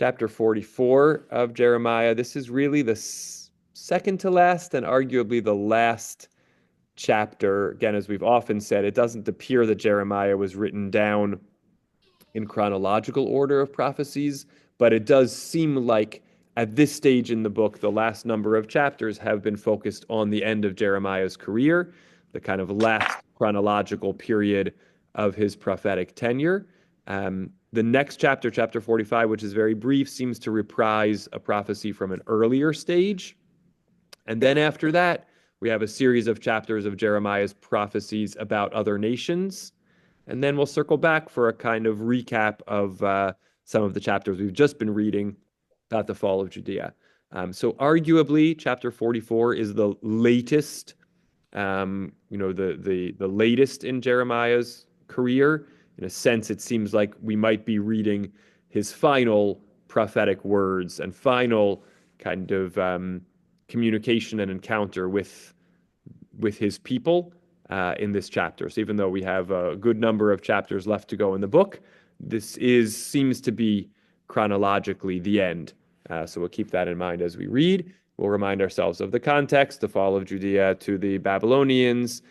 chapter 44 of Jeremiah. This is really the second to last and arguably the last chapter. Again, as we've often said, it doesn't appear that Jeremiah was written down in chronological order of prophecies, but it does seem like at this stage in the book, the last number of chapters have been focused on the end of Jeremiah's career, the kind of last chronological period of his prophetic tenure. The next chapter, chapter 45, which is very brief, seems to reprise a prophecy from an earlier stage. And then after that, we have a series of chapters of Jeremiah's prophecies about other nations. And then we'll circle back for a kind of recap of some of the chapters we've just been reading about the fall of Judea. So arguably, chapter 44 is the latest, the latest in Jeremiah's career. In a sense, it seems like we might be reading his final prophetic words and final kind of communication and encounter with his people in this chapter. So even though we have a good number of chapters left to go in the book, this seems to be chronologically the end. So we'll keep that in mind as we read. We'll remind ourselves of the context, the fall of Judea to the Babylonians,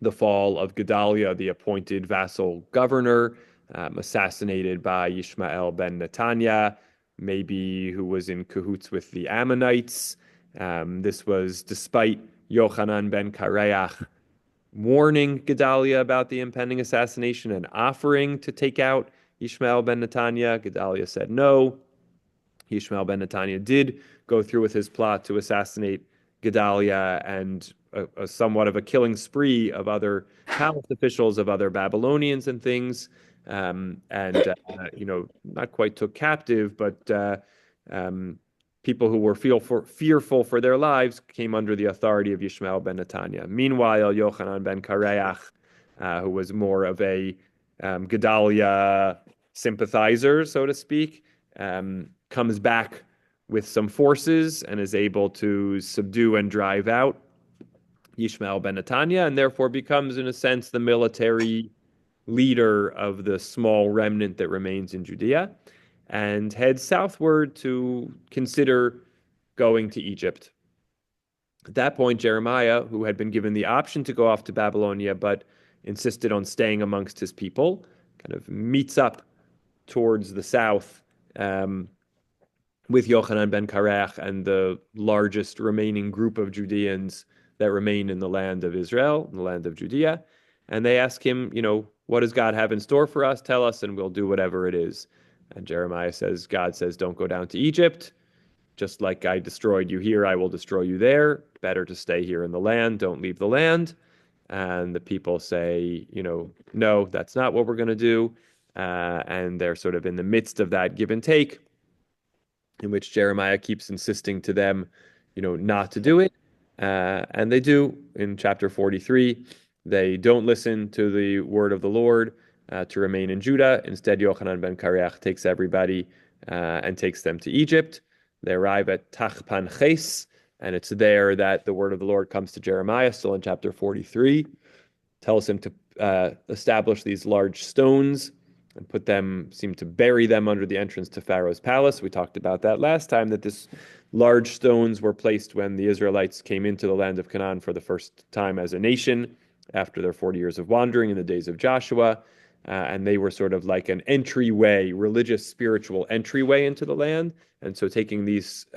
the fall of Gedaliah, the appointed vassal governor, assassinated by Ishmael ben Netaniah, maybe who was in cahoots with the Ammonites. This was despite Yochanan ben Kareach warning Gedaliah about the impending assassination and offering to take out Ishmael ben Netaniah. Gedaliah said no. Ishmael ben Netaniah did go through with his plot to assassinate Gedaliah, and a somewhat of a killing spree of other palace officials, of other Babylonians and things, not quite took captive, but people who were fearful for their lives came under the authority of Ishmael ben Netaniah. Meanwhile, Yochanan ben Kareach, who was more of a Gedaliah sympathizer, so to speak, comes back with some forces and is able to subdue and drive out Ishmael ben Netaniah, and therefore becomes, in a sense, the military leader of the small remnant that remains in Judea, and heads southward to consider going to Egypt. At that point, Jeremiah, who had been given the option to go off to Babylonia but insisted on staying amongst his people, kind of meets up towards the south with Yochanan ben Kareach and the largest remaining group of Judeans that remain in the land of Israel, in the land of Judea. And they ask him, what does God have in store for us? Tell us, and we'll do whatever it is. And Jeremiah says, God says, don't go down to Egypt. Just like I destroyed you here, I will destroy you there. Better to stay here in the land. Don't leave the land. And the people say, no, that's not what we're going to do. And they're sort of in the midst of that give and take, in which Jeremiah keeps insisting to them, not to do it. And they do in chapter 43. They don't listen to the word of the Lord to remain in Judah. Instead, Yochanan ben Kareach takes everybody and takes them to Egypt. They arrive at Tachpanches, and it's there that the word of the Lord comes to Jeremiah, still in chapter 43, tells him to establish these large stones and seem to bury them under the entrance to Pharaoh's palace. We talked about that last time, that this large stones were placed when the Israelites came into the land of Canaan for the first time as a nation after their 40 years of wandering in the days of Joshua. And they were sort of like an entryway, religious, spiritual entryway into the land. And so taking these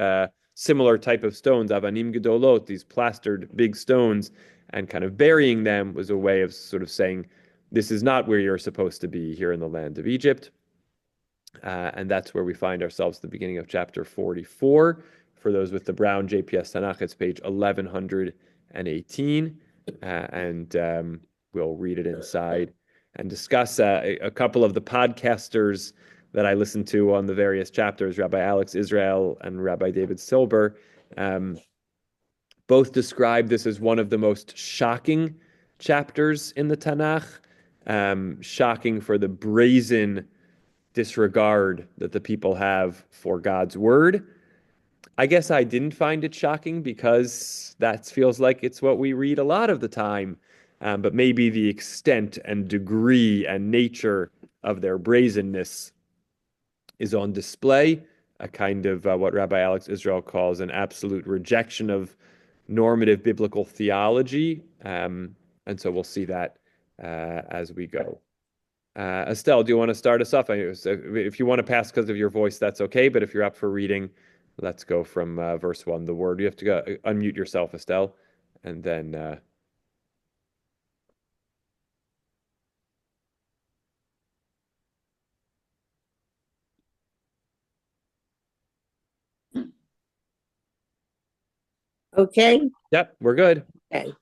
similar type of stones, avanim gedolot, these plastered big stones, and kind of burying them was a way of sort of saying, this is not where you're supposed to be here in the land of Egypt. And that's where we find ourselves at the beginning of chapter 44. For those with the brown JPS Tanach, it's page 1118. And we'll read it inside and discuss a couple of the podcasters that I listened to on the various chapters, Rabbi Alex Israel and Rabbi David Silber. Both describe this as one of the most shocking chapters in the Tanakh. Shocking for the brazen disregard that the people have for God's word. I guess I didn't find it shocking because that feels like it's what we read a lot of the time. But maybe the extent and degree and nature of their brazenness is on display, a kind of what Rabbi Alex Israel calls an absolute rejection of normative biblical theology. And so we'll see that as we go. Estelle, do you want to start us off? If you want to pass because of your voice, that's okay. But if you're up for reading, let's go from verse 1. The word. You have to go unmute yourself, Estelle, and then. Okay. Yep, we're good. Okay.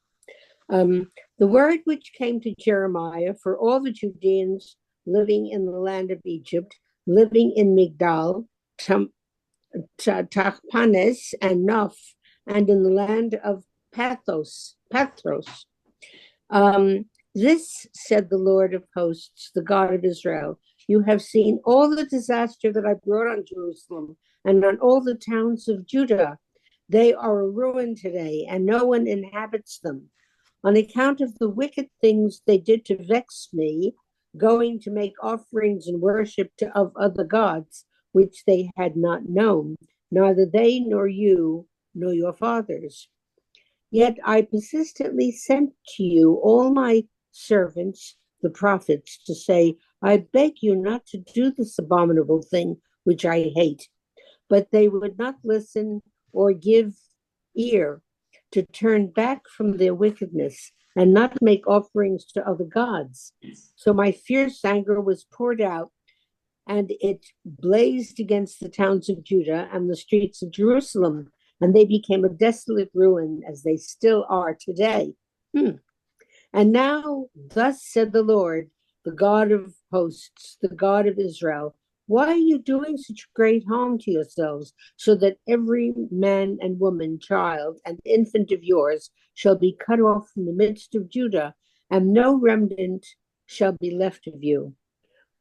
The word which came to Jeremiah for all the Judeans living in the land of Egypt, living in Migdal, Tachpanes, and Noph, and in the land of Pathros. This said the Lord of hosts, the God of Israel, you have seen all the disaster that I brought on Jerusalem and on all the towns of Judah. They are a ruin today, and no one inhabits them. On account of the wicked things they did to vex me, going to make offerings and worship of other gods, which they had not known, neither they nor you nor your fathers. Yet I persistently sent to you all my servants, the prophets, to say, I beg you not to do this abominable thing which I hate. But they would not listen or give ear, to turn back from their wickedness and not make offerings to other gods. So my fierce anger was poured out, and it blazed against the towns of Judah and the streets of Jerusalem, and they became a desolate ruin, as they still are today. And now, thus said the Lord, the God of hosts, the God of Israel, why are you doing such great harm to yourselves, so that every man and woman, child, and infant of yours shall be cut off from the midst of Judah, and no remnant shall be left of you?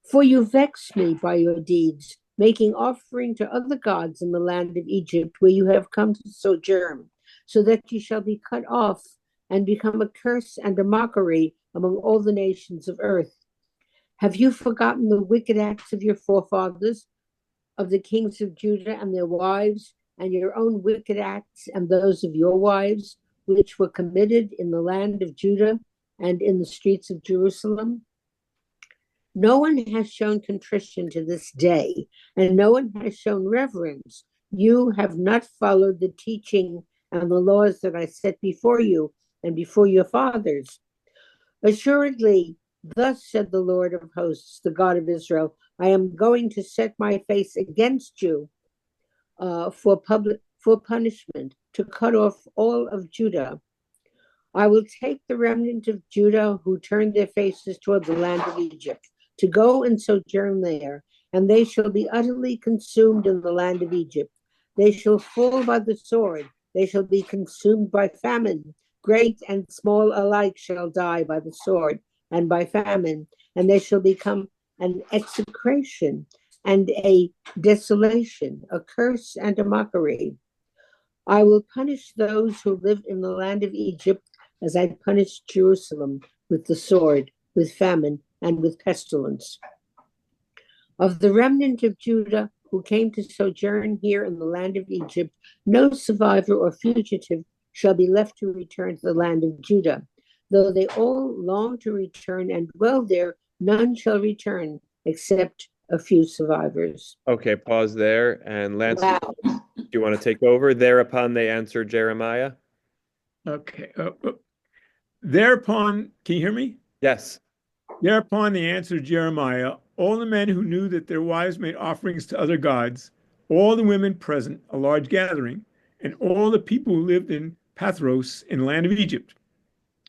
For you vex me by your deeds, making offering to other gods in the land of Egypt, where you have come to sojourn, so that you shall be cut off and become a curse and a mockery among all the nations of earth. Have you forgotten the wicked acts of your forefathers, of the kings of Judah and their wives, and your own wicked acts and those of your wives, which were committed in the land of Judah and in the streets of Jerusalem? No one has shown contrition to this day, and no one has shown reverence. You have not followed the teaching and the laws that I set before you and before your fathers. Assuredly, thus said the Lord of hosts, the God of Israel, I am going to set my face against you for punishment, to cut off all of Judah. I will take the remnant of Judah who turned their faces toward the land of Egypt, to go and sojourn there, and they shall be utterly consumed in the land of Egypt. They shall fall by the sword, they shall be consumed by famine. Great and small alike shall die by the sword and by famine, and they shall become an execration and a desolation, a curse and a mockery. I will punish those who live in the land of Egypt as I punished Jerusalem with the sword, with famine, and with pestilence. Of the remnant of Judah who came to sojourn here in the land of Egypt, no survivor or fugitive shall be left to return to the land of Judah. Though they all long to return and dwell there, none shall return except a few survivors. Okay, pause there. And Lance, Wow. do you want to take over? Thereupon they answered Jeremiah. Okay. Thereupon, can you hear me? Yes. Thereupon they answered Jeremiah, all the men who knew that their wives made offerings to other gods, all the women present, a large gathering, and all the people who lived in Pathros in the land of Egypt.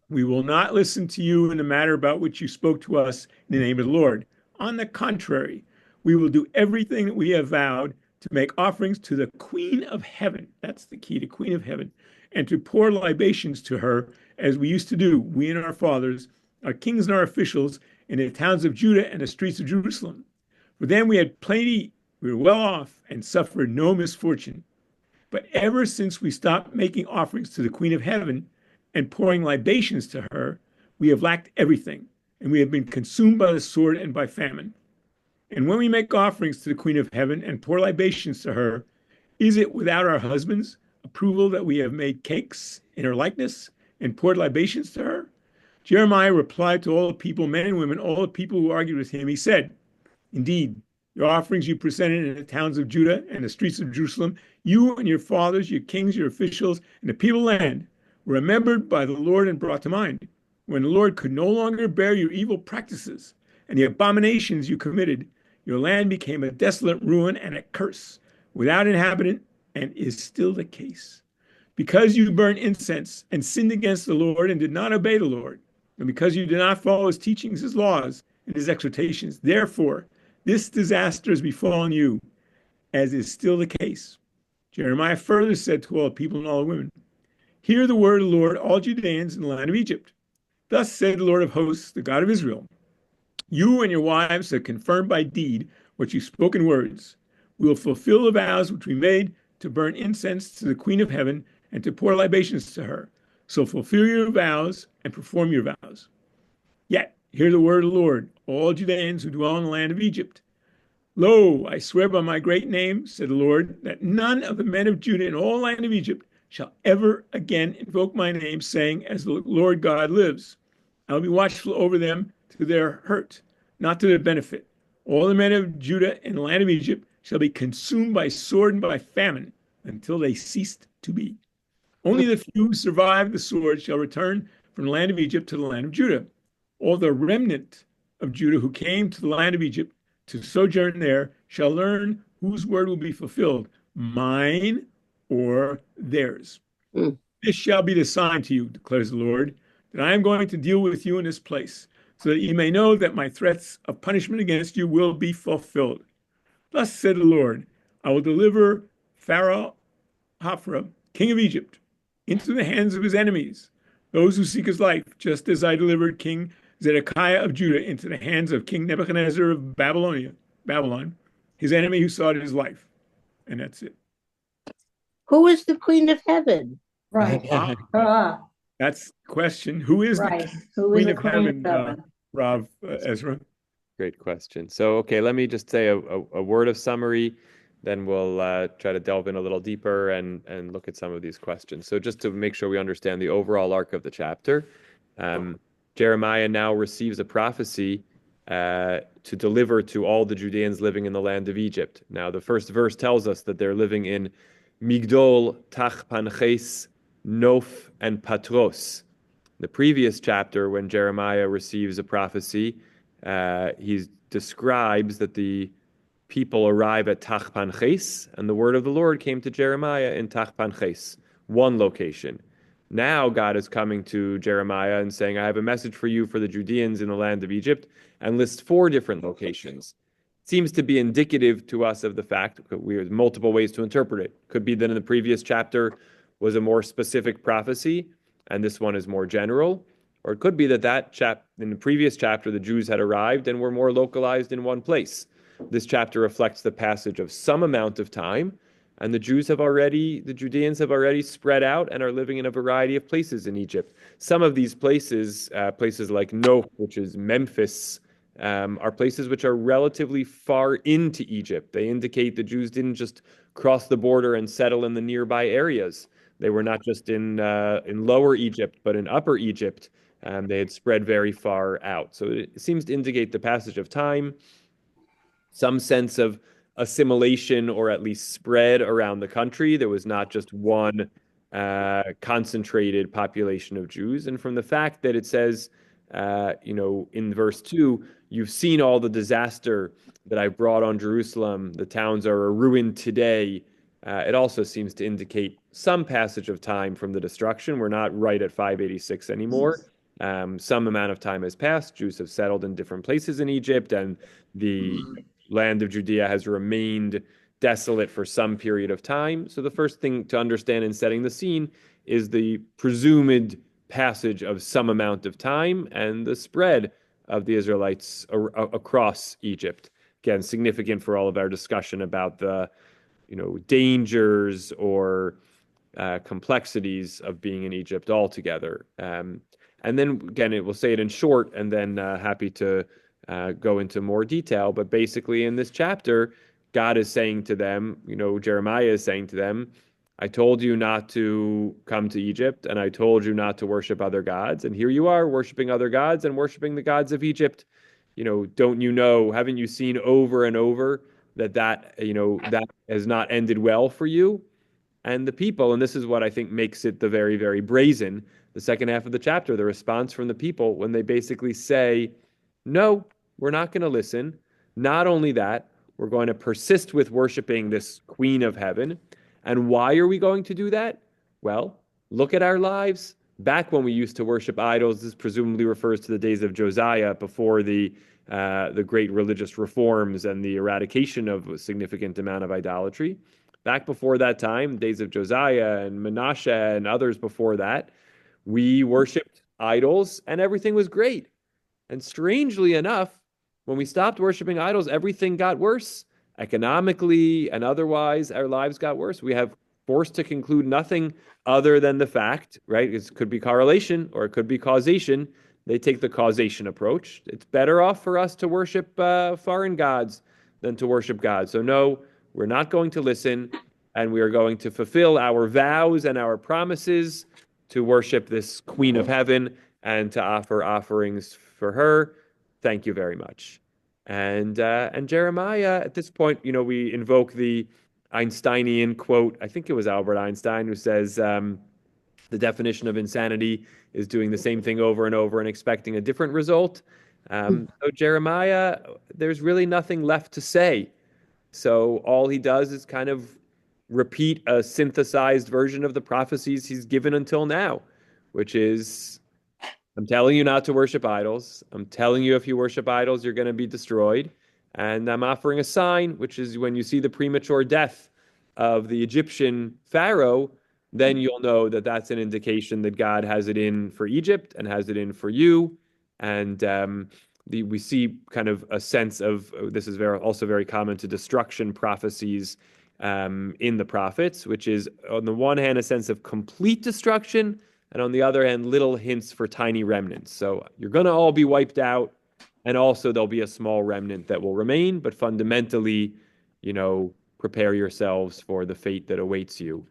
We will not listen to you in the matter about which you spoke to us in the name of the Lord. On the contrary, we will do everything that we have vowed to make offerings to the Queen of Heaven. That's the key, to Queen of Heaven, and to pour libations to her as we used to do, we and our fathers, our kings and our officials in the towns of Judah and the streets of Jerusalem. For then we had plenty, we were well off and suffered no misfortune. But ever since we stopped making offerings to the Queen of Heaven and pouring libations to her, we have lacked everything, and we have been consumed by the sword and by famine. And when we make offerings to the Queen of Heaven and pour libations to her, is it without our husbands' approval that we have made cakes in her likeness and poured libations to her? Jeremiah replied to all the people, men and women, all the people who argued with him. He said, indeed, your offerings you presented in the towns of Judah and the streets of Jerusalem, you and your fathers, your kings, your officials, and the people of the land, were remembered by the Lord and brought to mind. When the Lord could no longer bear your evil practices and the abominations you committed, your land became a desolate ruin and a curse, without inhabitant, and is still the case. Because you burned incense and sinned against the Lord and did not obey the Lord, and because you did not follow his teachings, his laws, and his exhortations, therefore, this disaster has befallen you, as is still the case. Jeremiah further said to all the people and all the women, hear the word of the Lord, all Judeans in the land of Egypt. Thus said the Lord of hosts, the God of Israel, you and your wives have confirmed by deed what you spoke in words. We will fulfill the vows which we made to burn incense to the Queen of Heaven and to pour libations to her. So fulfill your vows and perform your vows. Yet, hear the word of the Lord, all Judeans who dwell in the land of Egypt. Lo, I swear by my great name, said the Lord, that none of the men of Judah in all the land of Egypt shall ever again invoke my name, saying, as the Lord God lives. I will be watchful over them to their hurt, not to their benefit. All the men of Judah in the land of Egypt shall be consumed by sword and by famine until they ceased to be. Only the few who survive the sword shall return from the land of Egypt to the land of Judah. All the remnant of Judah who came to the land of Egypt to sojourn there shall learn whose word will be fulfilled, mine or theirs. This shall be the sign to you, declares the Lord, that I am going to deal with you in this place, so that you may know that my threats of punishment against you will be fulfilled. Thus said the Lord, I will deliver Pharaoh Hophra, king of Egypt, into the hands of his enemies, those who seek his life, just as I delivered King Zedekiah of Judah into the hands of King Nebuchadnezzar of Babylon, his enemy who sought his life. And that's it. Who is the Queen of Heaven? Right. That's the question. Who is Right. the Who is Queen the of Queen Heaven, of Heaven? Rav Ezra? Great question. So, okay, let me just say a word of summary, then we'll try to delve in a little deeper and look at some of these questions. So just to make sure we understand the overall arc of the chapter, Jeremiah now receives a prophecy to deliver to all the Judeans living in the land of Egypt. Now, the first verse tells us that they're living in Migdol, Tachpanches, Nof, and Patros. The previous chapter, when Jeremiah receives a prophecy, he describes that the people arrive at Tachpanches, and the word of the Lord came to Jeremiah in Tachpanches, one location. Now God is coming to Jeremiah and saying, I have a message for you for the Judeans in the land of Egypt, and lists 4 different locations. It seems to be indicative to us of the fact, we have multiple ways to interpret it. Could be that in the previous chapter was a more specific prophecy, and this one is more general. Or it could be that in the previous chapter, the Jews had arrived and were more localized in one place. This chapter reflects the passage of some amount of time, and the Judeans have already spread out and are living in a variety of places in Egypt. Some of these places, places like Nof, which is Memphis, are places which are relatively far into Egypt. They indicate the Jews didn't just cross the border and settle in the nearby areas. They were not just in Lower Egypt, but in Upper Egypt. They had spread very far out. So it seems to indicate the passage of time, some sense of assimilation or at least spread around the country. There was not just one concentrated population of Jews. And from the fact that it says, in verse 2, you've seen all the disaster that I brought on Jerusalem. The towns are a ruin today. It also seems to indicate some passage of time from the destruction. We're not right at 586 anymore. Some amount of time has passed. Jews have settled in different places in Egypt, and the land of Judea has remained desolate for some period of time. So the first thing to understand in setting the scene is the presumed passage of some amount of time and the spread of the Israelites across Egypt. Again, significant for all of our discussion about the dangers or complexities of being in Egypt altogether. And then again, it will say it in short, and then happy to go into more detail. But basically, in this chapter, God is saying to them, Jeremiah is saying to them, I told you not to come to Egypt, and I told you not to worship other gods. And here you are worshiping other gods and worshiping the gods of Egypt. Don't you know, haven't you seen over and over that has not ended well for you? And the people, and this is what I think makes it the very, very brazen, the second half of the chapter, the response from the people when they basically say, no, we're not going to listen. Not only that, we're going to persist with worshiping this Queen of Heaven. And why are we going to do that? Well, look at our lives. Back when we used to worship idols, this presumably refers to the days of Josiah before the great religious reforms and the eradication of a significant amount of idolatry. Back before that time, days of Josiah and Manasseh and others before that, we worshiped idols and everything was great. And strangely enough, when we stopped worshiping idols, everything got worse. Economically and otherwise, our lives got worse. We have forced to conclude nothing other than the fact, right? It could be correlation or it could be causation. They take the causation approach. It's better off for us to worship foreign gods than to worship God. So no, we're not going to listen, and we are going to fulfill our vows and our promises to worship this Queen of Heaven and to offer offerings for her. Thank you very much. And Jeremiah, at this point, we invoke the Einsteinian quote. I think it was Albert Einstein who says the definition of insanity is doing the same thing over and over and expecting a different result. So Jeremiah, there's really nothing left to say. So all he does is kind of repeat a synthesized version of the prophecies he's given until now, which is, I'm telling you not to worship idols. I'm telling you if you worship idols, you're going to be destroyed. And I'm offering a sign, which is when you see the premature death of the Egyptian pharaoh, then you'll know that that's an indication that God has it in for Egypt and has it in for you. And we see kind of a sense of this is also very common to destruction prophecies in the prophets, which is on the one hand a sense of complete destruction, and on the other hand little hints for tiny remnants. So you're going to all be wiped out, and also there'll be a small remnant that will remain, but fundamentally, prepare yourselves for the fate that awaits you.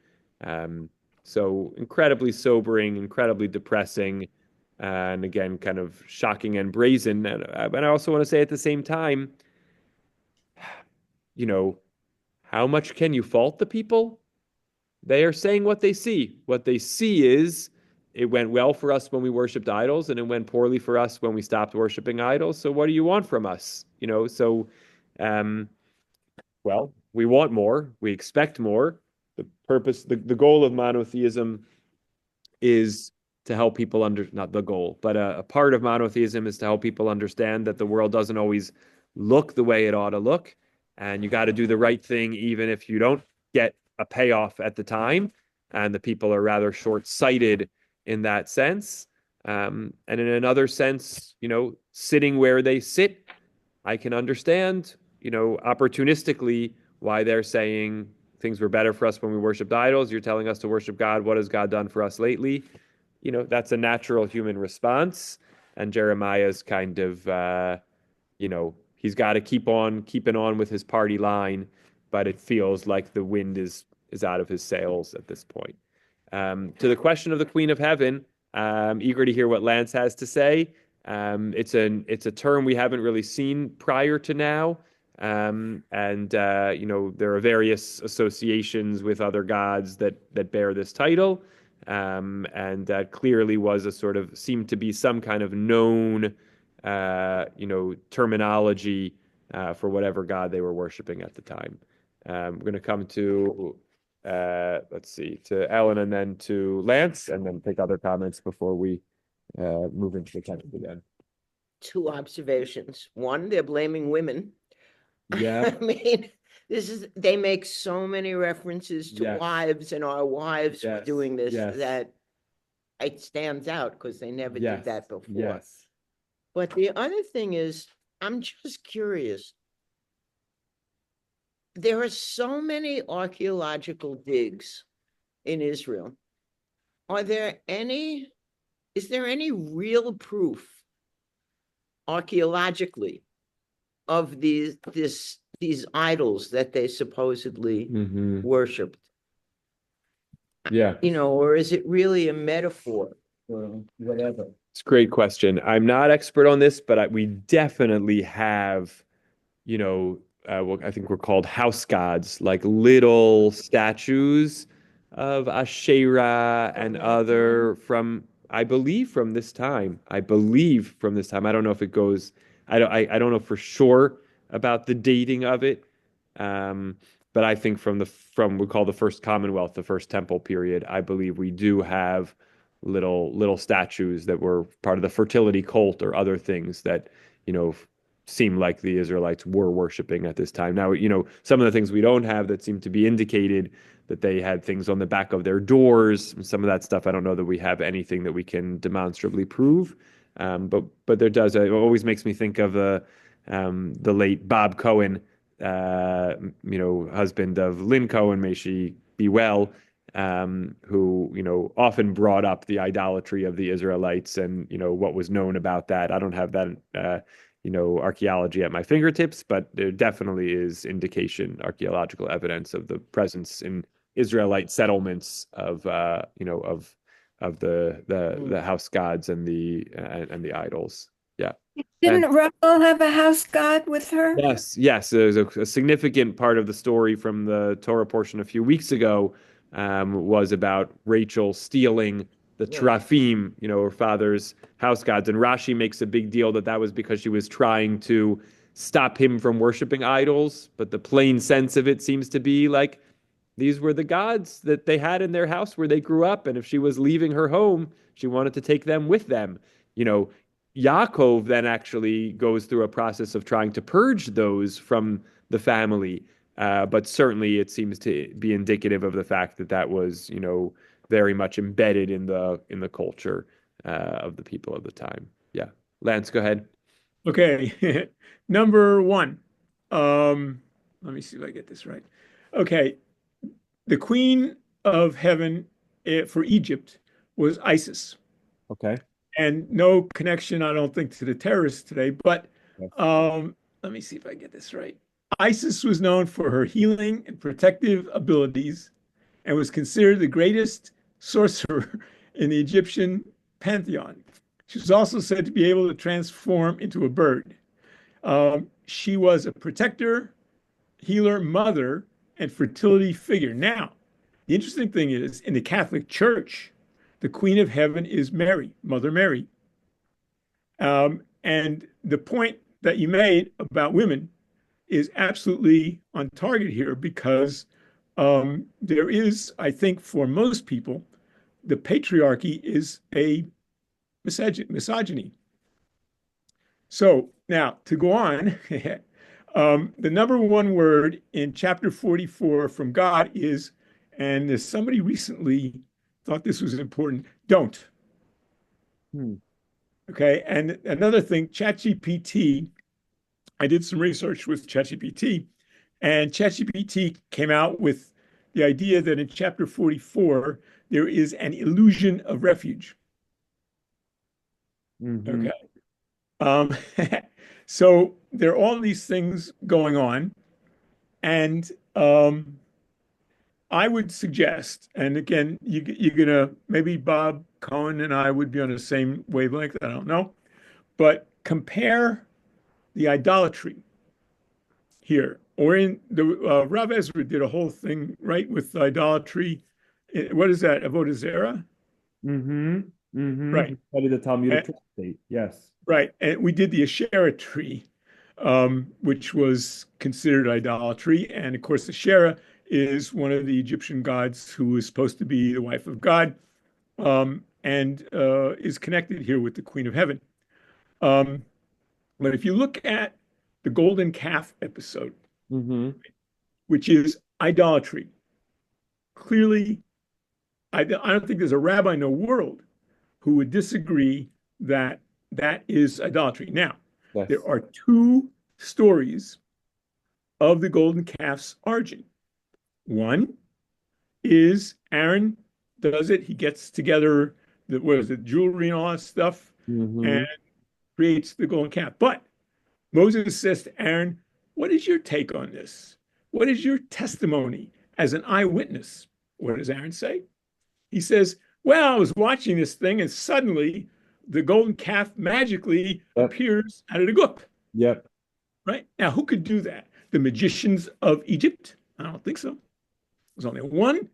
So incredibly sobering, incredibly depressing, and again, kind of shocking and brazen. And I also want to say at the same time, how much can you fault the people? They are saying what they see. What they see is it went well for us when we worshiped idols, and it went poorly for us when we stopped worshiping idols. So what do you want from us? Well, we want more. We expect more. The purpose, the goal of monotheism is to help people not the goal, but a part of monotheism is to help people understand that the world doesn't always look the way it ought to look. And you got to do the right thing, even if you don't get a payoff at the time. And the people are rather short-sighted in that sense. And in another sense, sitting where they sit, I can understand, opportunistically why they're saying things were better for us when we worshiped idols. You're telling us to worship God. What has God done for us lately? That's a natural human response. And Jeremiah's kind of, he's got to keep on keeping on with his party line, but it feels like the wind is out of his sails at this point. To the question of the Queen of Heaven, I'm eager to hear what Lance has to say. It's a term we haven't really seen prior to now. And there are various associations with other gods that bear this title. And that clearly was seemed to be some kind of known, terminology for whatever god they were worshiping at the time. We're going to come to, to Ellen and then to Lance, and then take other comments before we move into the text again. Two observations. One, they're blaming women. Yeah. I mean, they make so many references to wives, and our wives were doing this, that it stands out because they never did that before. Yes. But the other thing is, I'm just curious. There are so many archaeological digs in Israel. Is there any real proof archaeologically of these idols that they supposedly worshipped? Yeah. Or is it really a metaphor or whatever? It's a great question. I'm not expert on this, but we definitely have, what I think we're called house gods, like little statues of Asherah and other I believe from this time. I don't know if it goes, I don't know for sure about the dating of it. But I think from we call the first Commonwealth, the first Temple period, I believe we do have little statues that were part of the fertility cult or other things that, seem like the Israelites were worshiping at this time. Now, some of the things we don't have that seem to be indicated that they had things on the back of their doors. Some of that stuff, I don't know that we have anything that we can demonstrably prove. But there does. It always makes me think of the late Bob Cohen, husband of Lynn Cohen, may she be well, who, often brought up the idolatry of the Israelites and, what was known about that. I don't have that, archaeology at my fingertips, but there definitely is archaeological evidence of the presence in Israelite settlements of, of the house gods and the idols. Yeah. Didn't Rachel have a house god with her? Yes. There's a significant part of the story from the Torah portion a few weeks ago, was about Rachel stealing the Teraphim, her father's house gods. And Rashi makes a big deal that was because she was trying to stop him from worshiping idols. But the plain sense of it seems to be like these were the gods that they had in their house where they grew up. And if she was leaving her home, she wanted to take them with them. Yaakov then actually goes through a process of trying to purge those from the family. But certainly it seems to be indicative of the fact that was, very much embedded in the culture of the people of the time. Yeah. Lance, go ahead. Okay. Number one. Let me see if I get this right. Okay. The queen of heaven for Egypt was Isis. Okay. And no connection, I don't think, to the terrorists today. But let me see if I get this right. Isis was known for her healing and protective abilities and was considered the greatest sorcerer in the Egyptian pantheon. She was also said to be able to transform into a bird. She was a protector, healer, mother, and fertility figure. Now, the interesting thing is, in the Catholic Church, the Queen of Heaven is Mary, Mother Mary. And the point that you made about women is absolutely on target here because there is, I think, for most people, the patriarchy is a misogyny. So now to go on, the number one word in chapter 44 from God is, and somebody recently thought this was important, don't. Okay, and another thing, ChatGPT, I did some research with ChatGPT, and ChatGPT came out with the idea that in chapter 44, there is an illusion of refuge. Okay. So there are all these things going on. And I would suggest, and again, you're going to, maybe Bob Cohen and I would be on the same wavelength, I don't know, but compare the idolatry here, or in the Rav Ezra did a whole thing, right, with idolatry. What is that? Avodah Zarah? Right. Study the Talmudic state. Yes. Right. And we did the Asherah tree, which was considered idolatry. And of course, Asherah is one of the Egyptian gods who is supposed to be the wife of God, and is connected here with the Queen of Heaven. But if you look at the golden calf episode, which is idolatry, clearly, I don't think there's a rabbi in the world who would disagree that that is idolatry. Now, there are two stories of the golden calf's origin. One is Aaron does it. He gets together jewelry and all that stuff, and creates the golden calf. But Moses says to Aaron, what is your take on this? What is your testimony as an eyewitness? What does Aaron say? He says, well, I was watching this thing and suddenly the golden calf magically appears out of the goop. Yep. Right? Now, who could do that? The magicians of Egypt? I don't think so. There's only one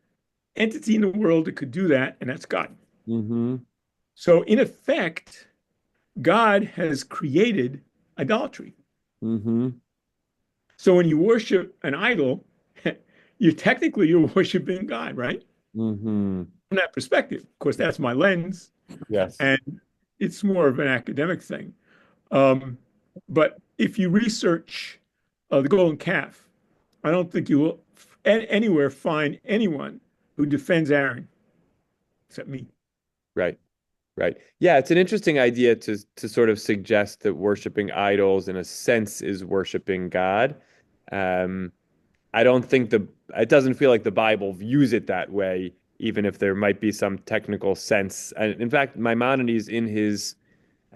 entity in the world that could do that, and that's God. Mm-hmm. So, in effect, God has created idolatry. Mm-hmm. So, when you worship an idol, you're worshiping God, right? Mm-hmm. From that perspective. Of course, that's my lens. Yes. And it's more of an academic thing. But if you research the golden calf, I don't think you will anywhere find anyone who defends Aaron except me. Right. Right. Yeah, it's an interesting idea to sort of suggest that worshiping idols in a sense is worshiping God. I don't think it doesn't feel like the Bible views it that way, even if there might be some technical sense. And in fact, Maimonides in his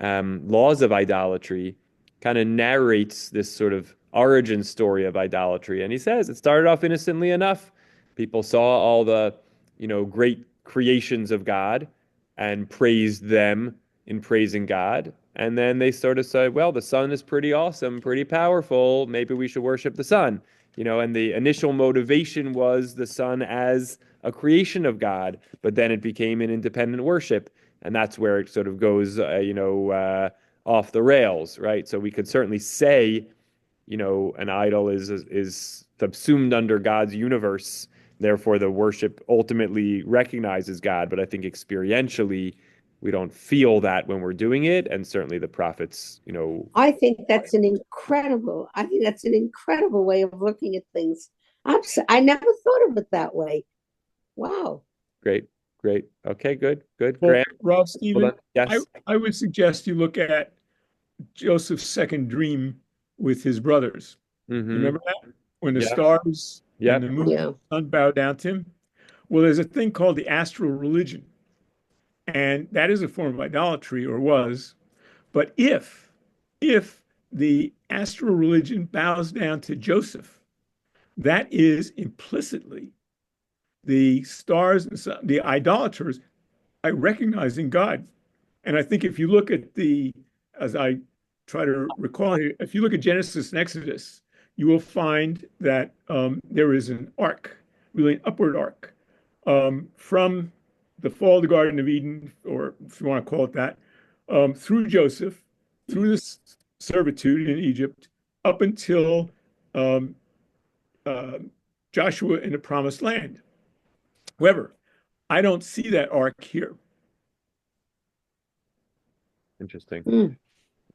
Laws of Idolatry kind of narrates this sort of origin story of idolatry. And he says it started off innocently enough. People saw all the, great creations of God and praised them in praising God. And then they sort of said, well, the sun is pretty awesome, pretty powerful. Maybe we should worship the sun. And the initial motivation was the sun as a creation of God, but then it became an independent worship. And that's where it sort of goes, off the rails, right? So we could certainly say, an idol is subsumed under God's universe. Therefore, the worship ultimately recognizes God. But I think experientially, we don't feel that when we're doing it. And certainly the prophets, I think that's an incredible way of looking at things. I never thought of it that way. Wow. Great. Okay, good. Graham? Rob, Stephen, yes. I would suggest you look at Joseph's second dream with his brothers. Mm-hmm. You remember that? When the stars and the moon and the sun bow down to him? Well, there's a thing called the astral religion. And that is a form of idolatry, or was. But if the astral religion bows down to Joseph, that is implicitly the stars and the idolaters are recognizing God. And I think if you look at as I try to recall here, if you look at Genesis and Exodus, you will find that there is an arc, really an upward arc, from the fall of the Garden of Eden, or if you want to call it that, through Joseph, through this servitude in Egypt, up until Joshua in the Promised Land. However, I don't see that arc here. Interesting.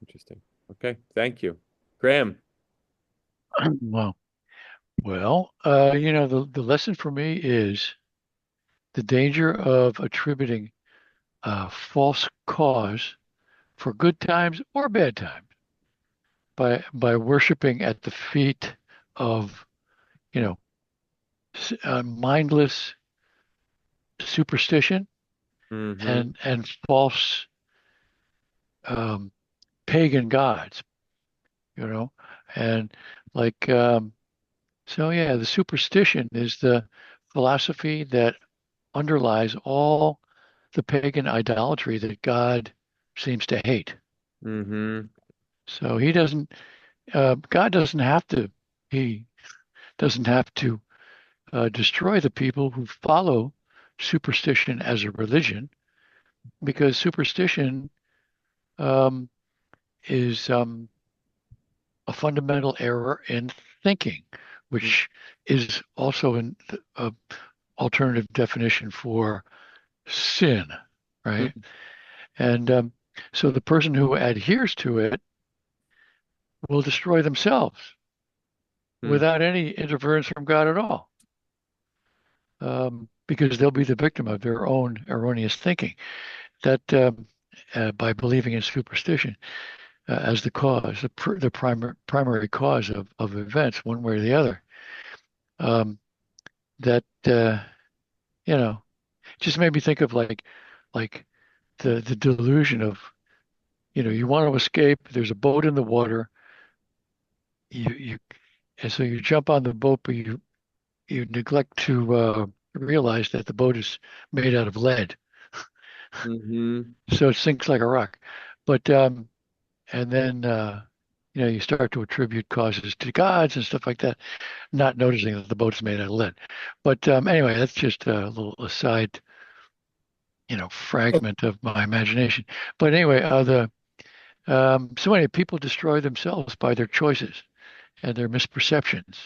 Interesting. Okay, thank you. Graham. Well, the lesson for me is the danger of attributing a false cause for good times or bad times by worshiping at the feet of, mindless superstition and false pagan gods, and the superstition is the philosophy that underlies all the pagan idolatry that God seems to hate. Mm-hmm. So God doesn't have to destroy the people who follow superstition as a religion, because superstition is a fundamental error in thinking, which is also an alternative definition for sin, right? And so the person who adheres to it will destroy themselves without any interference from God at all, because they'll be the victim of their own erroneous thinking. That by believing in superstition as the cause, the primary cause of events, one way or the other, just made me think of like the delusion of you want to escape. There's a boat in the water. And so you jump on the boat, but you neglect to realize that the boat is made out of lead, so it sinks like a rock. But and then you start to attribute causes to gods and stuff like that, not noticing that the boat is made out of lead. But anyway, that's just a little aside, fragment of my imagination. But anyway, so many people destroy themselves by their choices and their misperceptions.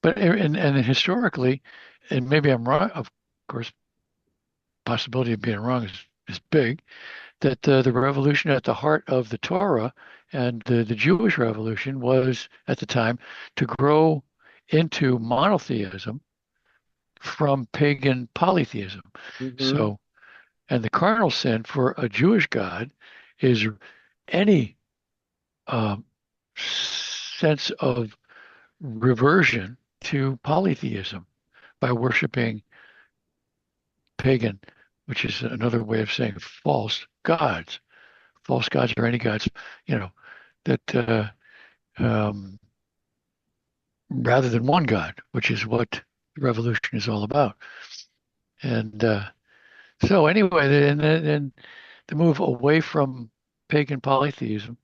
But historically, and maybe I'm wrong, of course, possibility of being wrong is big, that the revolution at the heart of the Torah and the Jewish revolution was at the time to grow into monotheism from pagan polytheism. So, and the cardinal sin for a Jewish God is any sense of reversion to polytheism by worshiping pagan, which is another way of saying false gods. False gods are any gods, that rather than one God, which is what the revolution is all about. And so anyway, then the move away from pagan polytheism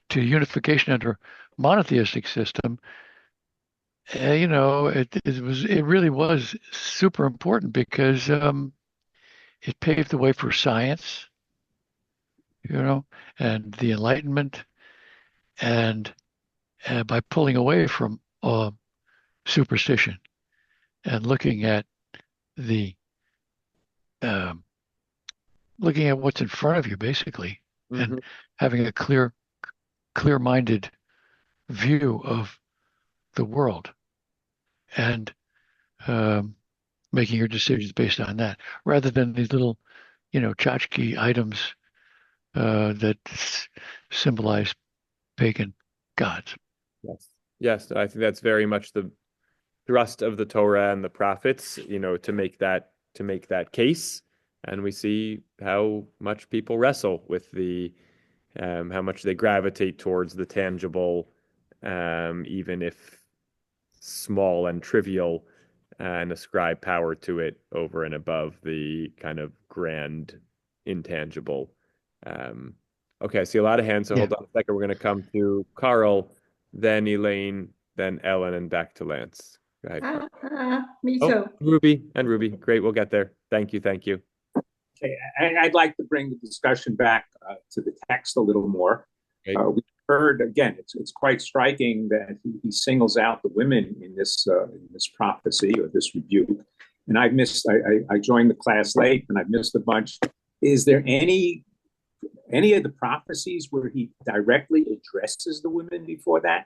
to unification under monotheistic system, it really was super important because it paved the way for science, and the Enlightenment, and by pulling away from superstition and looking at what's in front of you, basically, and having a clear-minded view of the world, and making your decisions based on that, rather than these little, tchotchke items that symbolize pagan gods. Yes, I think that's very much the thrust of the Torah and the prophets, to make that case. And we see how much people wrestle with how much they gravitate towards the tangible, even if small and trivial, and ascribe power to it over and above the kind of grand, intangible. Okay, I see a lot of hands, so hold on a second. We're going to come to Carl, then Elaine, then Ellen, and back to Lance. Go ahead. Me too. Ruby. Great, we'll get there. Thank you. Okay, I'd like to bring the discussion back to the text a little more. We heard, again, it's quite striking that he singles out the women in this prophecy or this rebuke. And I joined the class late and I've missed a bunch. Is there any of the prophecies where he directly addresses the women before that?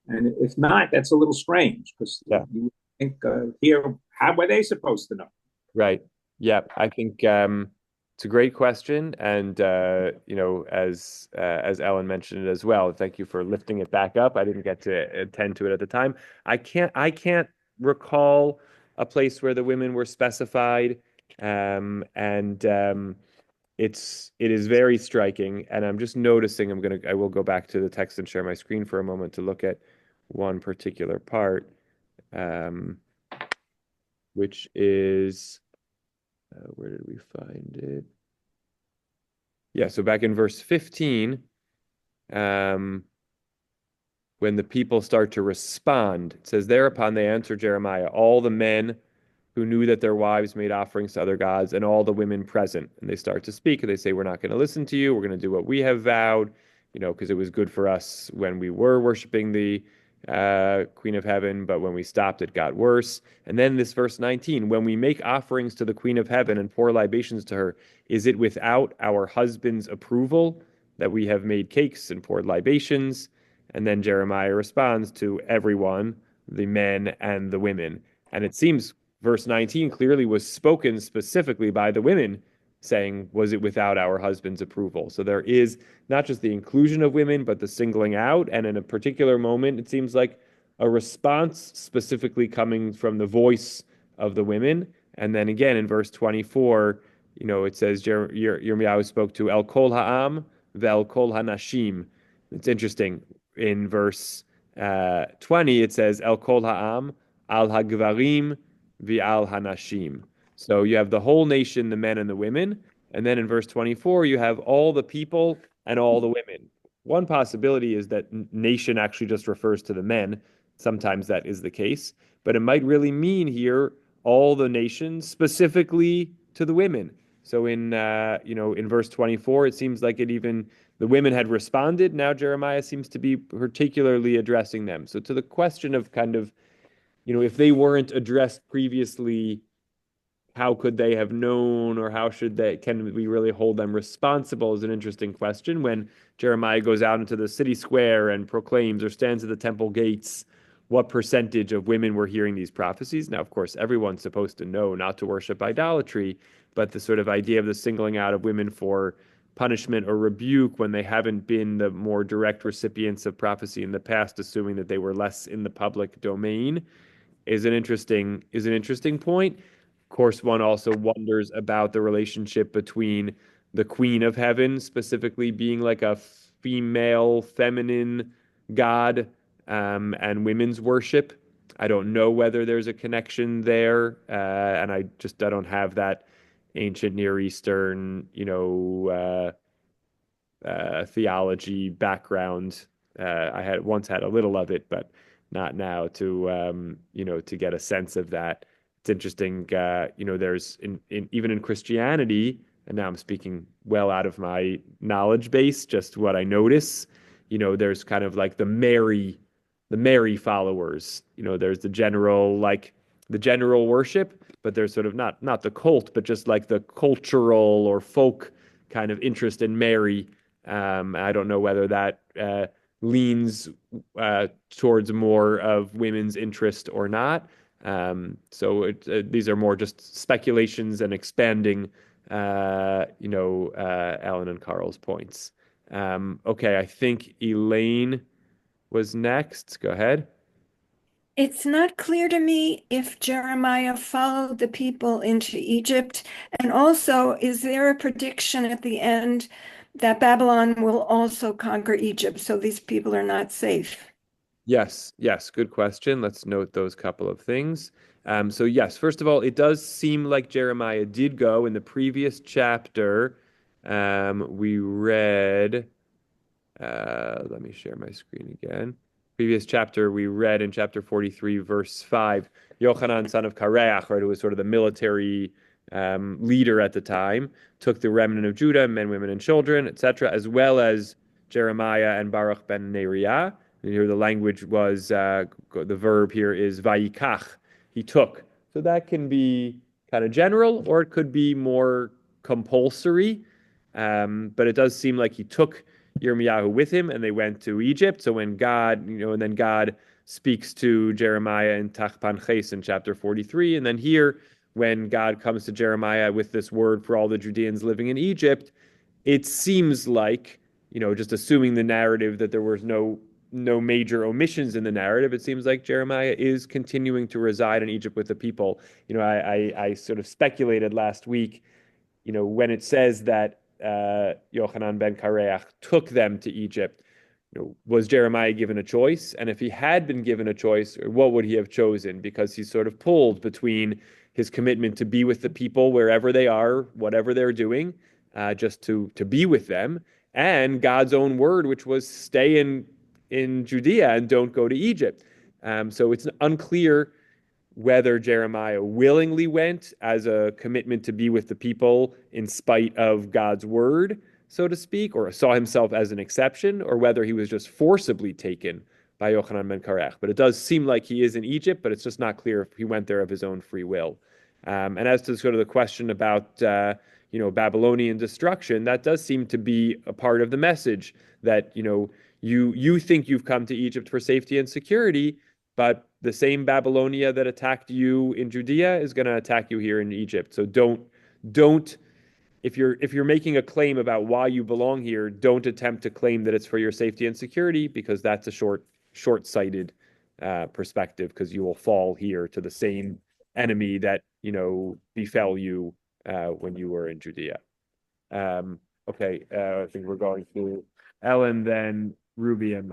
And if not, that's a little strange, because you would think here, how were they supposed to know? Right. Yeah, I think it's a great question, and as Ellen mentioned it as well. Thank you for lifting it back up. I didn't get to attend to it at the time. I can't recall a place where the women were specified, it is very striking, and I'm just noticing. I will go back to the text and share my screen for a moment to look at one particular part, which is where did we find it? Yeah, so back in verse 15, when the people start to respond, it says, "Thereupon they answered Jeremiah, all the men who knew that their wives made offerings to other gods, and all the women present." And they start to speak, and they say, "We're not going to listen to you. We're going to do what we have vowed, because it was good for us when we were worshiping the Queen of Heaven, but when we stopped, it got worse." And then this verse 19, "When we make offerings to the Queen of Heaven and pour libations to her, is it without our husband's approval that we have made cakes and poured libations?" And then Jeremiah responds to everyone, the men and the women. And it seems verse 19 clearly was spoken specifically by the women, saying, "Was it without our husband's approval?" So there is not just the inclusion of women, but the singling out. And in a particular moment, it seems like a response specifically coming from the voice of the women. And then again in verse 24, it says Yirmiyahu spoke to El Kol Ha'am Vel Kol Hanashim. It's interesting. In verse 20, it says El Kol Ha'am Al Hagvarim V'Al Hanashim. So you have the whole nation, the men and the women. And then in verse 24, you have all the people and all the women. One possibility is that nation actually just refers to the men. Sometimes that is the case. But it might really mean here all the nations, specifically to the women. So in verse 24, it seems like the women had responded. Now Jeremiah seems to be particularly addressing them. So to the question of kind of, if they weren't addressed previously, how could they have known, or can we really hold them responsible, is an interesting question. When Jeremiah goes out into the city square and proclaims or stands at the temple gates, what percentage of women were hearing these prophecies? Now, of course, everyone's supposed to know not to worship idolatry, but the sort of idea of the singling out of women for punishment or rebuke when they haven't been the more direct recipients of prophecy in the past, assuming that they were less in the public domain, is an interesting point. Of course, one also wonders about the relationship between the Queen of Heaven, specifically being like a female, feminine god, and women's worship. I don't know whether there's a connection there, and I don't have that ancient Near Eastern, theology background. I had once had a little of it, but not now to get a sense of that. It's interesting, there's even in Christianity, and now I'm speaking well out of my knowledge base, just what I notice, there's kind of like the Mary followers, there's the general worship, but there's sort of not the cult, but just like the cultural or folk kind of interest in Mary. I don't know whether that leans towards more of women's interest or not. So these are more just speculations and expanding, Ellen and Carl's points. Okay, I think Elaine was next. Go ahead. It's not clear to me if Jeremiah followed the people into Egypt. And also, is there a prediction at the end that Babylon will also conquer Egypt, so these people are not safe? Yes, good question. Let's note those couple of things. So yes, first of all, it does seem like Jeremiah did go in the previous chapter. We read, let me share my screen again. Previous chapter, we read in chapter 43, verse 5, Yochanan, son of Kareach, right, who was sort of the military leader at the time, took the remnant of Judah, men, women, and children, etc., as well as Jeremiah and Baruch ben Neriah. And here the language was, the verb here is vayikach, he took. So that can be kind of general, or it could be more compulsory. But it does seem like he took Yirmiyahu with him, and they went to Egypt. So when God, and then God speaks to Jeremiah in Tachpanches in chapter 43, and then here, when God comes to Jeremiah with this word for all the Judeans living in Egypt, it seems like, just assuming the narrative that there was no major omissions in the narrative, it seems like Jeremiah is continuing to reside in Egypt with the people. I sort of speculated last week, when it says that Yochanan ben Kareach took them to Egypt, was Jeremiah given a choice? And if he had been given a choice, what would he have chosen? Because he's sort of pulled between his commitment to be with the people wherever they are, whatever they're doing, just to be with them, and God's own word, which was stay in Judea and don't go to Egypt. So it's unclear whether Jeremiah willingly went as a commitment to be with the people in spite of God's word, so to speak, or saw himself as an exception, or whether he was just forcibly taken by Yochanan ben Kareach. But it does seem like he is in Egypt, but it's just not clear if he went there of his own free will. And as to sort of the question about Babylonian destruction, that does seem to be a part of the message that you think you've come to Egypt for safety and security, but the same Babylonia that attacked you in Judea is going to attack you here in Egypt. So don't if you're making a claim about why you belong here, don't attempt to claim that it's for your safety and security, because that's a short-sighted perspective, because you will fall here to the same enemy that befell you when you were in Judea. Okay, I think we're going to Ellen, then Ruby, and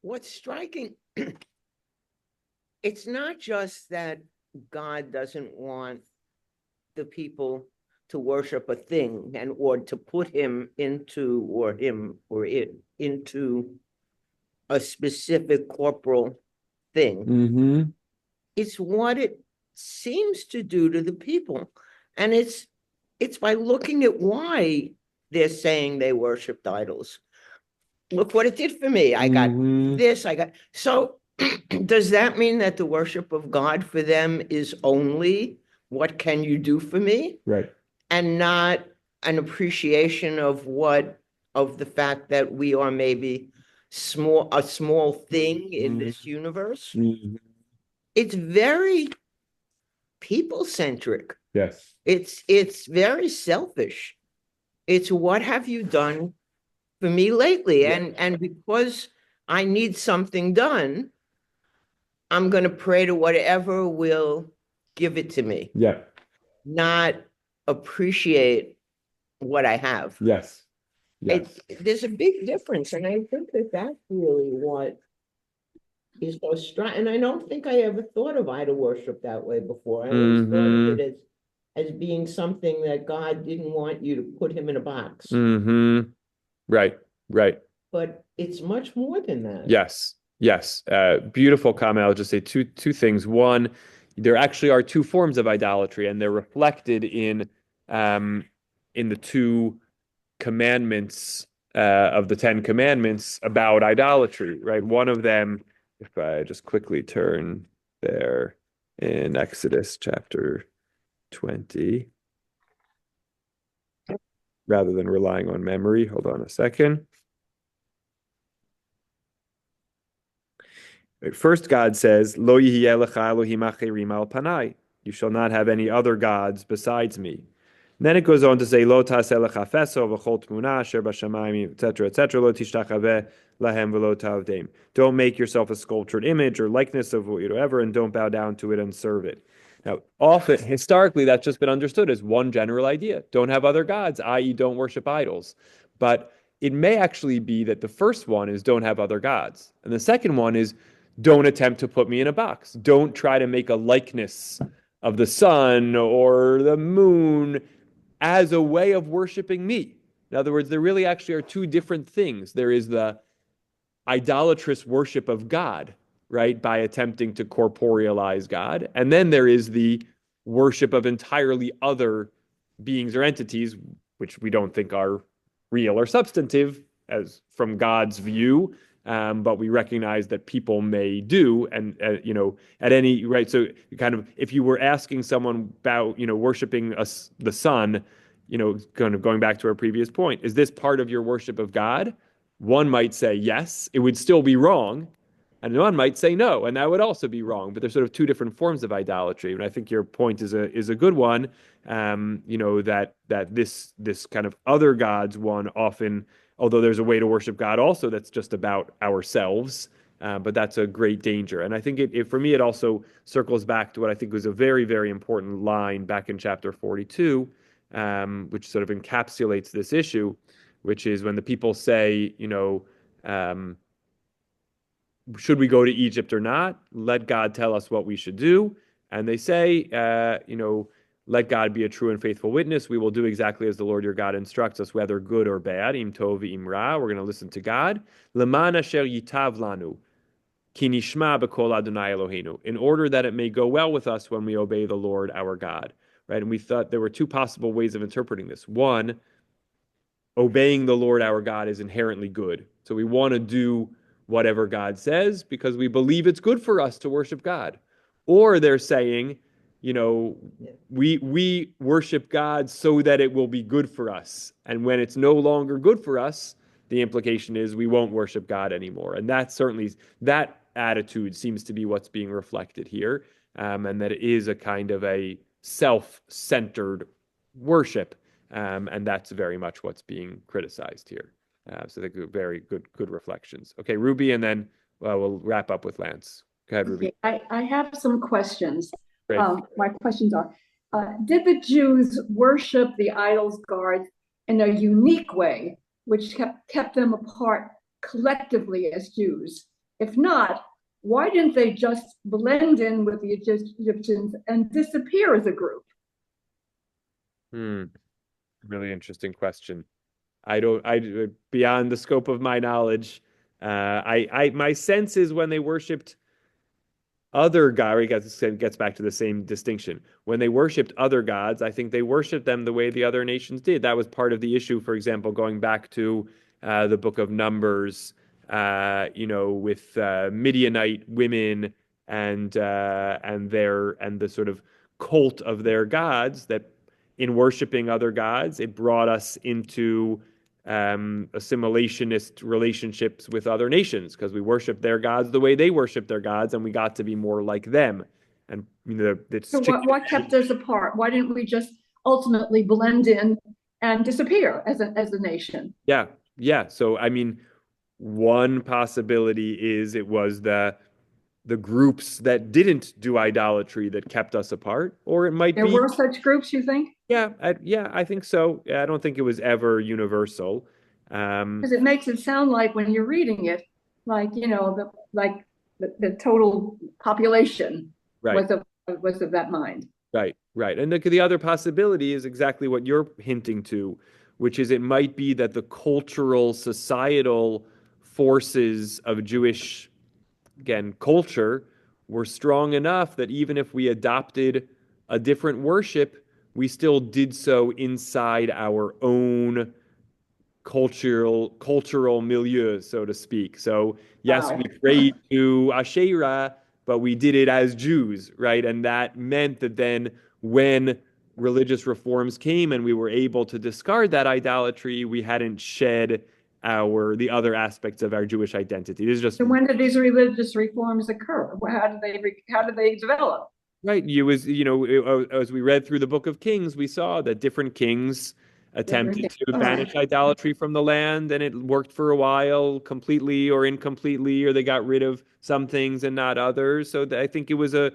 What's striking, it's not just that God doesn't want the people to worship a thing or to put him into or it into a specific corporal thing. Mm-hmm. It's what it seems to do to the people. And it's by looking at why they're saying they worshiped idols. Look what it did for me. I got this, so does that mean that the worship of God for them is only what can you do for me? Right. And not an appreciation of the fact that we are maybe a small thing in this universe? It's very people-centric. Yes. It's very selfish. It's what have you done for me lately? Yeah. And because I need something done, I'm going to pray to whatever will give it to me. Yeah. Not appreciate what I have. Yes. Yes. There's a big difference. And I think that that's really what is so strong. And I don't think I ever thought of idol worship that way before. I always thought of it as being something that God didn't want you to put him in a box. Mm-hmm. Right. Right. But it's much more than that. Yes. Yes. Beautiful comment. I'll just say two things. One, there actually are two forms of idolatry, and they're reflected in the two commandments of the 10 commandments about idolatry, right? One of them, if I just quickly turn there in Exodus chapter 20, rather than relying on memory. Hold on a second. First, God says, "Lo yihyeh lecha Elohim acherim al panai." You shall not have any other gods besides me. And then it goes on to say, "Lo taseh lecha feso v'chol tmuna asher b'shamayim," etc., etc. "Lo tishtachaveh lahem v'lo ta'avdeim." Don't make yourself a sculptured image or likeness of whatever, and don't bow down to it and serve it. Now, often, historically, that's just been understood as one general idea. Don't have other gods, i.e., don't worship idols. But it may actually be that the first one is don't have other gods. And the second one is don't attempt to put me in a box. Don't try to make a likeness of the sun or the moon as a way of worshiping me. In other words, there really actually are two different things. There is the idolatrous worship of God, right, by attempting to corporealize God. And then there is the worship of entirely other beings or entities, which we don't think are real or substantive as from God's view. But we recognize that people may do, and at any right. So, kind of, if you were asking someone about, worshiping the sun, kind of going back to our previous point, is this part of your worship of God? One might say yes, it would still be wrong, and one might say no, and that would also be wrong. But there's sort of two different forms of idolatry, and I think your point is a good one. That this kind of other gods one often. Although there's a way to worship God also that's just about ourselves, but that's a great danger. And I think for me, it also circles back to what I think was a very, very important line back in chapter 42, which sort of encapsulates this issue, which is when the people say, should we go to Egypt or not? Let God tell us what we should do. And they say, let God be a true and faithful witness. We will do exactly as the Lord your God instructs us, whether good or bad. Im tov im ra. We're going to listen to God. Leman asher yitav lanu, ki nishma b'kol Adonai Eloheinu. In order that it may go well with us when we obey the Lord our God. Right? And we thought there were two possible ways of interpreting this. One, obeying the Lord our God is inherently good. So we want to do whatever God says because we believe it's good for us to worship God. Or they're saying, we worship God so that it will be good for us. And when it's no longer good for us, the implication is we won't worship God anymore. And that attitude seems to be what's being reflected here. And that it is a kind of a self-centered worship. And that's very much what's being criticized here. So they're very good reflections. Okay, Ruby, and then we'll wrap up with Lance. Go ahead, Ruby. Okay, I have some questions. Great. My questions are, did the Jews worship the idols gods in a unique way, which kept them apart collectively as Jews? If not, why didn't they just blend in with the Egyptians and disappear as a group? Really interesting question. Beyond the scope of my knowledge, my sense is when they worshipped other gods, it gets back to the same distinction. When they worshipped other gods, I think they worshipped them the way the other nations did. That was part of the issue, for example, going back to the book of Numbers, with Midianite women and the sort of cult of their gods, that in worshiping other gods, it brought us into assimilationist relationships with other nations because we worship their gods the way they worship their gods, and we got to be more like them. And so what kept us apart? Why didn't we just ultimately blend in and disappear as a nation? Yeah. So I mean, one possibility is it was the groups that didn't do idolatry that kept us apart, or it might there be were such groups, you think? I think so. I don't think it was ever universal. Because it makes it sound like when you're reading it, like the total population was of that mind. Right. And the other possibility is exactly what you're hinting to, which is it might be that the cultural, societal forces of Jewish, again, culture were strong enough that even if we adopted a different worship, we still did so inside our own cultural milieu, so to speak. So yes, we prayed to Asherah, but we did it as Jews, right? And that meant that then when religious reforms came and we were able to discard that idolatry, we hadn't shed the other aspects of our Jewish identity. This is just. So when did these religious reforms occur? How did they develop? Right. As we read through the book of Kings, we saw that different kings attempted to banish idolatry from the land, and it worked for a while, completely or incompletely, or they got rid of some things and not others. So I think it was a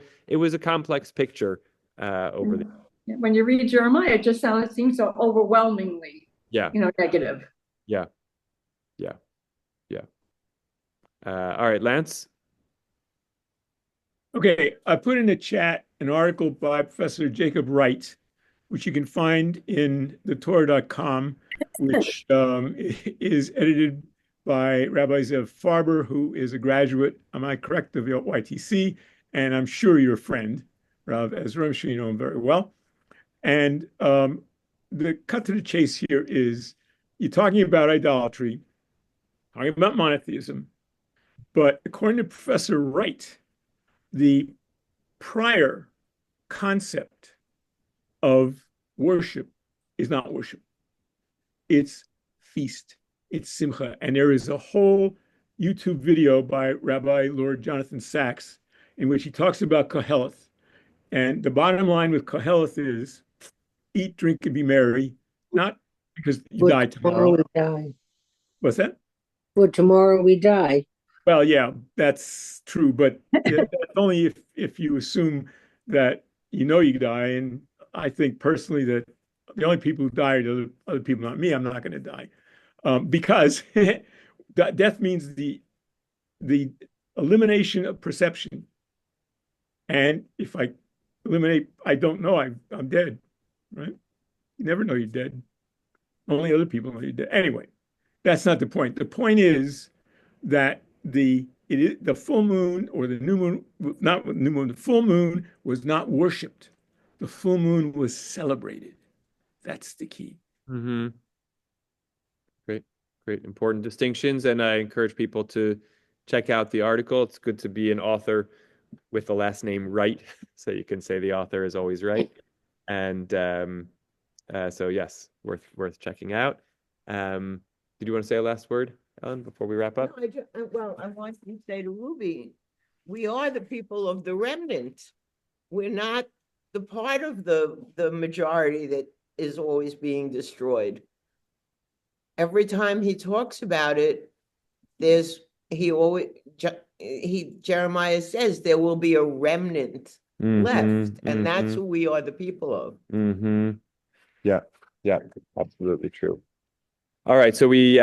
complex picture over there. When you read Jeremiah, it seems so overwhelmingly, negative. Yeah. All right, Lance. Okay, I put in the chat an article by Professor Jacob Wright, which you can find in thetorah.com, which is edited by Rabbi Zev Farber, who is a graduate, am I correct, of YTC, and I'm sure you're a friend, Rav Ezra, I'm sure you know him very well. And the cut to the chase here is, you're talking about idolatry, talking about monotheism, but according to Professor Wright, the prior concept of worship is not worship. It's feast. It's simcha. And there is a whole YouTube video by Rabbi Lord Jonathan Sachs in which he talks about Koheleth. And the bottom line with Koheleth is eat, drink, and be merry, not because you die tomorrow. We die. What's that? For tomorrow we die. Well, yeah, that's true, but that's only if you assume that you die. And I think personally that the only people who die are other people, not me. I'm not going to die because death means the elimination of perception. And if I eliminate, I don't know, I'm dead, right? You never know you're dead. Only other people know you're dead. Anyway, that's not the point. The point is that the full moon or the new moon, not new moon, the full moon was not worshipped. The full moon was celebrated. That's the key. Mm-hmm. Great, important distinctions. And I encourage people to check out the article. It's good to be an author with the last name Wright, so you can say the author is always right. And so yes, worth checking out. Did you want to say a last word, Ellen, before we wrap up? No, I want to say to Ruby, we are the people of the remnant. We're not the part of the majority that is always being destroyed. Every time he talks about it, Jeremiah says there will be a remnant left, and that's who we are the people of. Yeah, yeah, absolutely true. All right, so we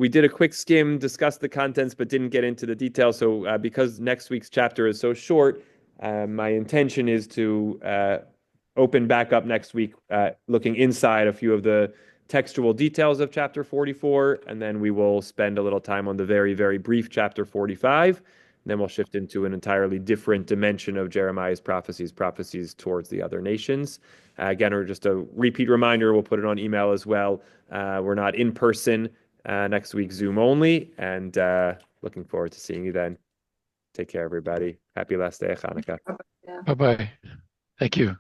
did a quick skim, discussed the contents, but didn't get into the details. So because next week's chapter is so short, my intention is to open back up next week, looking inside a few of the textual details of chapter 44, and then we will spend a little time on the very, very brief chapter 45. And then we'll shift into an entirely different dimension of Jeremiah's prophecies towards the other nations. Again, or just a repeat reminder, we'll put it on email as well. We're not in person next week, Zoom only, and looking forward to seeing you then. Take care, everybody. Happy last day of Hanukkah. Bye-bye. Thank you.